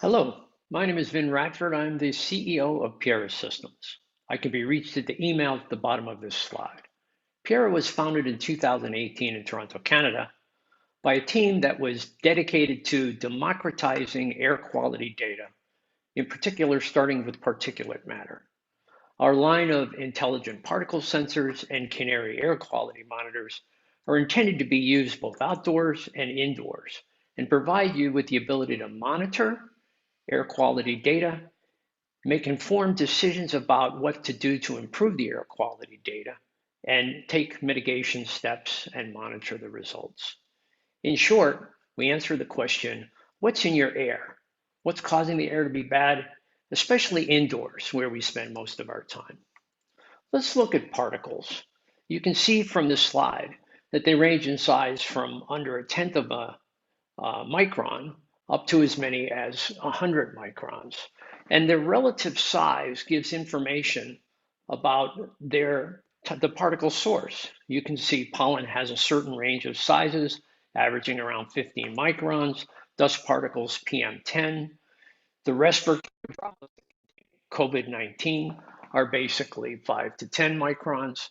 Hello, my name is Vin Ratford. I'm the CEO of Piera Systems. I can be reached at the email at the bottom of this slide. Piera was founded in 2018 in Toronto, Canada, by a team that was dedicated to democratizing air quality data, in particular starting with particulate matter. Our line of intelligent particle sensors and Canāree air quality monitors are intended to be used both outdoors and indoors and provide you with the ability to monitor air quality data, make informed decisions about what to do to improve the air quality data, and take mitigation steps and monitor the results. In short, we answer the question, what's in your air? What's causing the air to be bad, especially indoors where we spend most of our time? Let's look at particles. You can see from this slide that they range in size from under a tenth of a micron up to as many as 100 microns. And their relative size gives information about the particle source. You can see pollen has a certain range of sizes, averaging around 15 microns, dust particles PM10. The respiratory droplets, COVID-19, are basically 5 to 10 microns.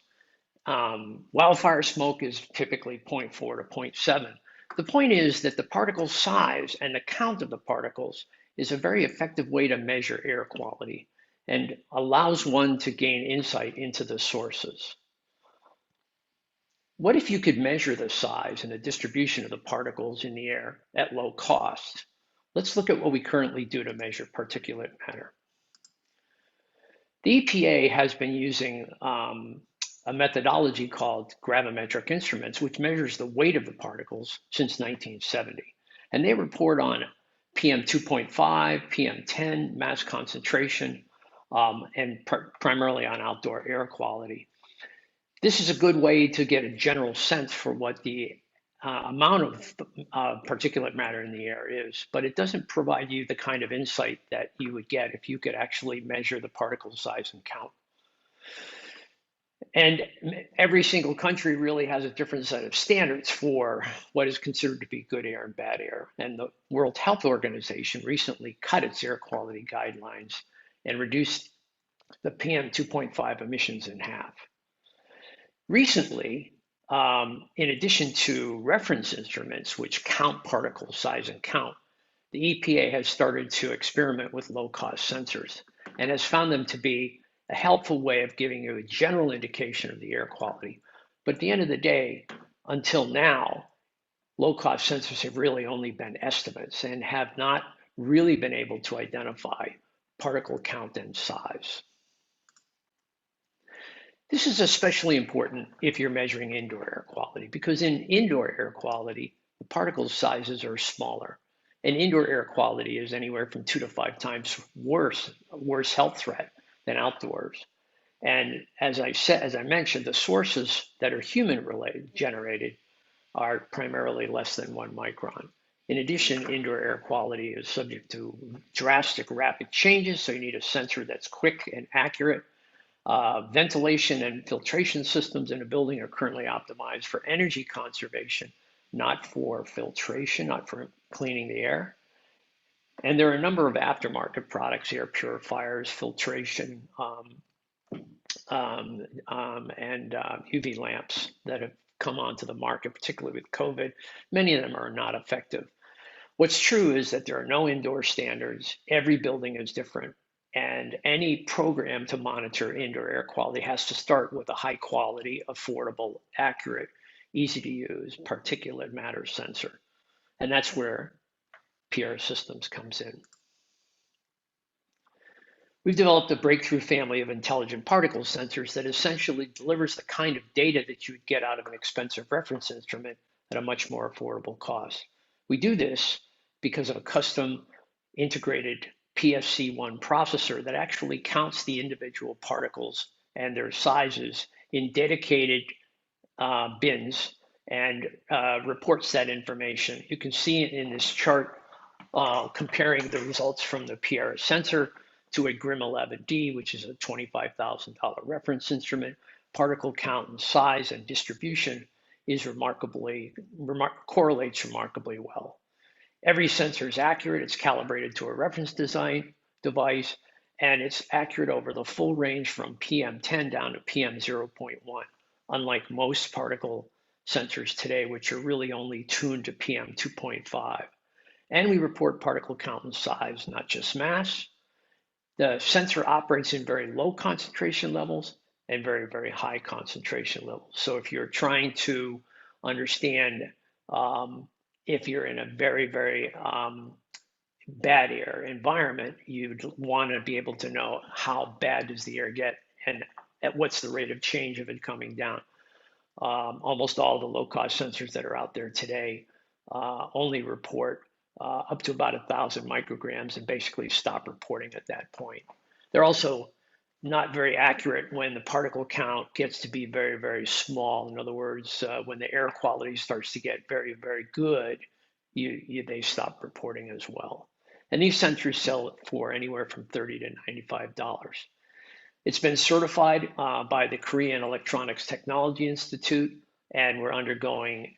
Wildfire smoke is typically zero 0.4 to zero 0.7. The point is that the particle size and the count of the particles is a very effective way to measure air quality and allows one to gain insight into the sources. What if you could measure the size and the distribution of the particles in the air at low cost? Let's look at what we currently do to measure particulate matter. The EPA has been using a methodology called gravimetric instruments, which measures the weight of the particles since 1970. And they report on PM 2.5, PM 10, mass concentration, and primarily on outdoor air quality. This is a good way to get a general sense for what the amount of particulate matter in the air is, but it doesn't provide you the kind of insight that you would get if you could actually measure the particle size and count. And every single country really has a different set of standards for what is considered to be good air and bad air. And the World Health Organization recently cut its air quality guidelines and reduced the PM 2.5 emissions in half. Recently, in addition to reference instruments which count particle size and count, the EPA has started to experiment with low-cost sensors and has found them to be a helpful way of giving you a general indication of the air quality. But at the end of the day, until now, low-cost sensors have really only been estimates and have not really been able to identify particle count and size. This is especially important if you're measuring indoor air quality, because in indoor air quality, the particle sizes are smaller. And indoor air quality is anywhere from 2 to 5 times worse health threat than outdoors. And as I mentioned, the sources that are human related generated are primarily less than 1 micron. In addition, indoor air quality is subject to drastic rapid changes, so you need a sensor that's quick and accurate. Ventilation and filtration systems in a building are currently optimized for energy conservation, not for filtration, not for cleaning the air. And there are a number of aftermarket products, air purifiers, filtration, and UV lamps that have come onto the market, particularly with COVID. Many of them are not effective. What's true is that there are no indoor standards. Every building is different. And any program to monitor indoor air quality has to start with a high quality, affordable, accurate, easy to use particulate matter sensor. And that's where Piera Systems comes in. We've developed a breakthrough family of intelligent particle sensors that essentially delivers the kind of data that you would get out of an expensive reference instrument at a much more affordable cost. We do this because of a custom integrated PFC1 processor that actually counts the individual particles and their sizes in dedicated bins and reports that information. You can see in this chart comparing the results from the Piera sensor to a GRIM 11D, which is a $25,000 reference instrument. Particle count and size and distribution is correlates remarkably well. Every sensor is accurate. It's calibrated to a reference design device, and it's accurate over the full range from PM10 down to PM0.1, unlike most particle sensors today, which are really only tuned to PM2.5. And we report particle count and size, not just mass. The sensor operates in very low concentration levels and very, very high concentration levels. So if you're trying to understand if you're in a very, very bad air environment, you'd want to be able to know how bad does the air get and at what's the rate of change of it coming down. Almost all the low-cost sensors that are out there today only report up to about 1,000 micrograms and basically stop reporting at that point. They're also not very accurate when the particle count gets to be very, very small. In other words, when the air quality starts to get very, very good, they stop reporting as well. And these sensors sell for anywhere from $30 to $95. It's been certified by the Korean Electronics Technology Institute, and we're undergoing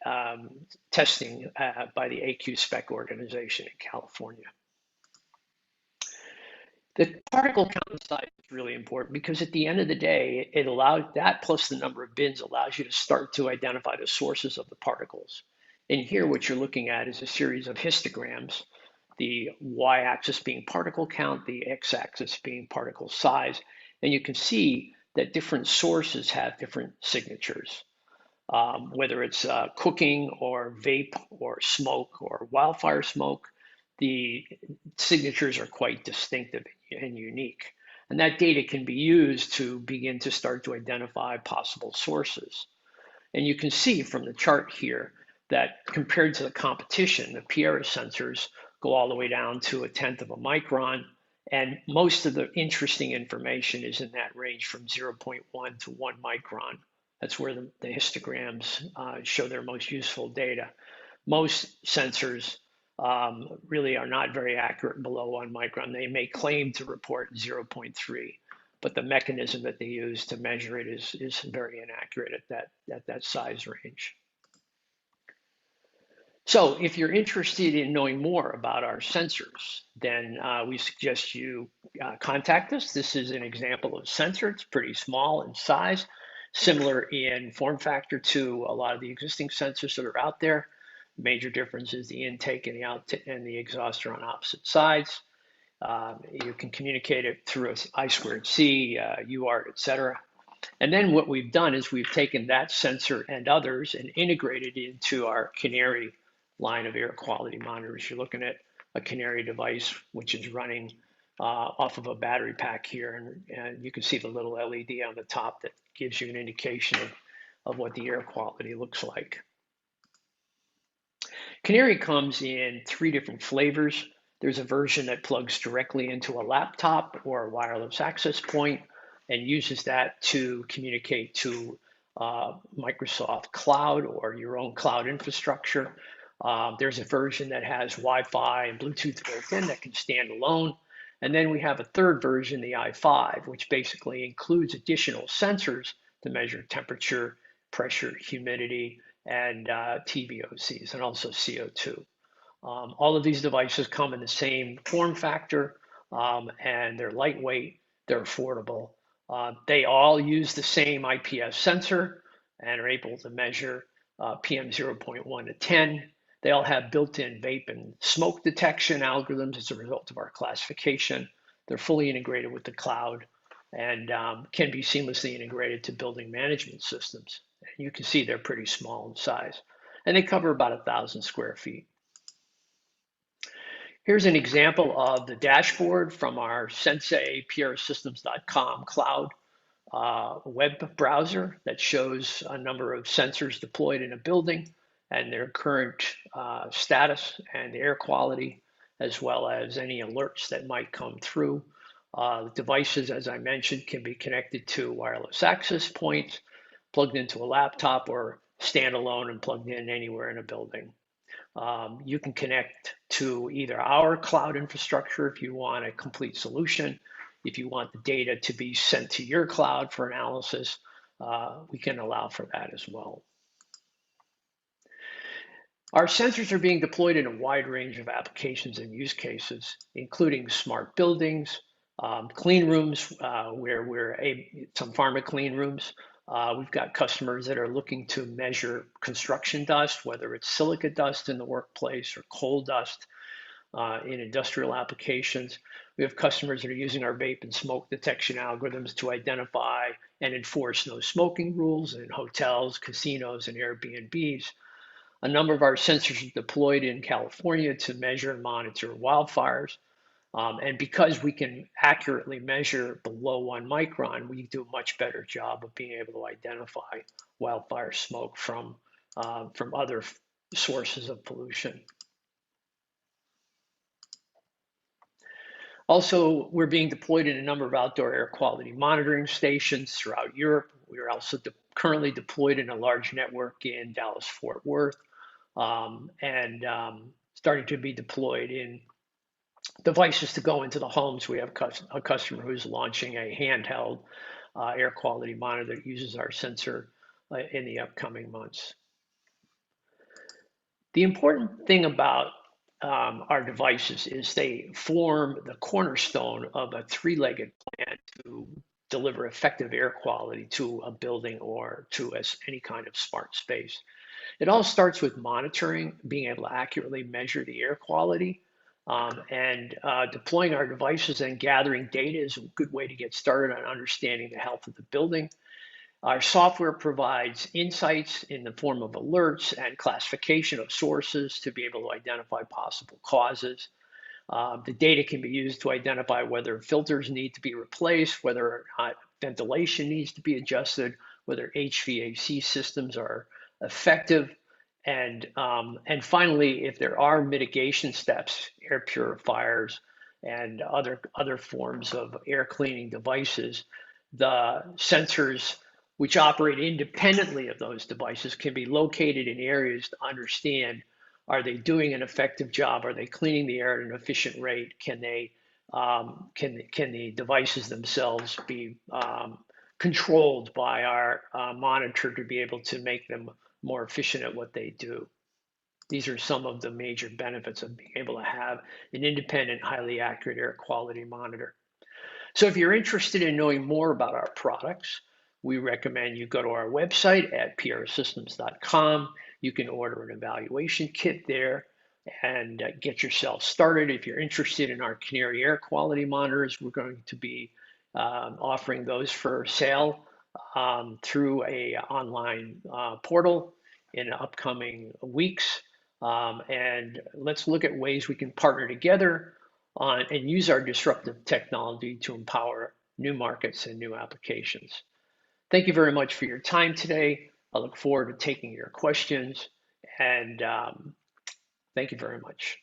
testing by the AQ Spec organization in California. The particle count size is really important because at the end of the day, it allows that plus the number of bins allows you to start to identify the sources of the particles. And here, what you're looking at is a series of histograms, the y-axis being particle count, the x-axis being particle size. And you can see that different sources have different signatures, whether it's cooking or vape or smoke or wildfire smoke. The signatures are quite distinctive and unique. And that data can be used to begin to start to identify possible sources. And you can see from the chart here that compared to the competition, the Piera sensors go all the way down to 1/10 of a micron. And most of the interesting information is in that range from 0.1 to 1 micron. That's where the histograms show their most useful data. Most sensors really are not very accurate below 1 micron. They may claim to report 0.3, but the mechanism that they use to measure it is very inaccurate at that size range. So if you're interested in knowing more about our sensors, then we suggest you contact us. This is an example of sensor. It's pretty small in size, similar in form factor to a lot of the existing sensors that are out there. Major difference is the intake and the outtake and the exhaust are on opposite sides. You can communicate it through I2C, UART, etc. And then what we've done is we've taken that sensor and others and integrated into our Canāree line of air quality monitors. You're looking at a Canāree device, which is running off of a battery pack here. And you can see the little LED on the top that gives you an indication of what the air quality looks like. Canāree comes in 3 different flavors. There's a version that plugs directly into a laptop or a wireless access point and uses that to communicate to Microsoft Cloud or your own cloud infrastructure. There's a version that has Wi-Fi and Bluetooth built in that can stand alone. And then we have a third version, the i5, which basically includes additional sensors to measure temperature, pressure, humidity, and TVOCs, and also CO2. All of these devices come in the same form factor, and they're lightweight, they're affordable. They all use the same IPS sensor and are able to measure PM 0.1 to 10. They all have built-in vape and smoke detection algorithms as a result of our classification. They're fully integrated with the cloud and can be seamlessly integrated to building management systems. You can see they're pretty small in size, and they cover about 1,000 square feet. Here's an example of the dashboard from our Sensei PieraSystems.com cloud web browser that shows a number of sensors deployed in a building and their current status and air quality, as well as any alerts that might come through. The devices, as I mentioned, can be connected to wireless access points, plugged into a laptop, or standalone and plugged in anywhere in a building. You can connect to either our cloud infrastructure if you want a complete solution. If you want the data to be sent to your cloud for analysis, we can allow for that as well. Our sensors are being deployed in a wide range of applications and use cases, including smart buildings, clean rooms, where some pharma clean rooms. We've got customers that are looking to measure construction dust, whether it's silica dust in the workplace or coal dust in industrial applications. We have customers that are using our vape and smoke detection algorithms to identify and enforce no smoking rules in hotels, casinos, and Airbnbs. A number of our sensors are deployed in California to measure and monitor wildfires. And because we can accurately measure below 1 micron, we do a much better job of being able to identify wildfire smoke from other sources of pollution. Also, we're being deployed in a number of outdoor air quality monitoring stations throughout Europe. We are also currently deployed in a large network in Dallas-Fort Worth, and starting to be deployed in devices to go into the homes. We have a customer who's launching a handheld air quality monitor that uses our sensor in the upcoming months. The important thing about our devices is they form the cornerstone of a three-legged plan to deliver effective air quality to a building or to any kind of smart space. It all starts with monitoring, being able to accurately measure the air quality, and deploying our devices and gathering data is a good way to get started on understanding the health of the building. Our software provides insights in the form of alerts and classification of sources to be able to identify possible causes. The data can be used to identify whether filters need to be replaced, whether or not ventilation needs to be adjusted, whether HVAC systems are effective, and finally, if there are mitigation steps, air purifiers, and other forms of air cleaning devices, the sensors which operate independently of those devices can be located in areas to understand, are they doing an effective job? Are they cleaning the air at an efficient rate? Can the devices themselves be controlled by our monitor to be able to make them more efficient at what they do? These are some of the major benefits of being able to have an independent, highly accurate air quality monitor. So if you're interested in knowing more about our products, we recommend you go to our website at pierasystems.com. You can order an evaluation kit there and get yourself started. If you're interested in our Canāree air quality monitors, we're going to be offering those for sale through a online portal in upcoming weeks. And let's look at ways we can partner together and use our disruptive technology to empower new markets and new applications. Thank you very much for your time today. I look forward to taking your questions, and thank you very much.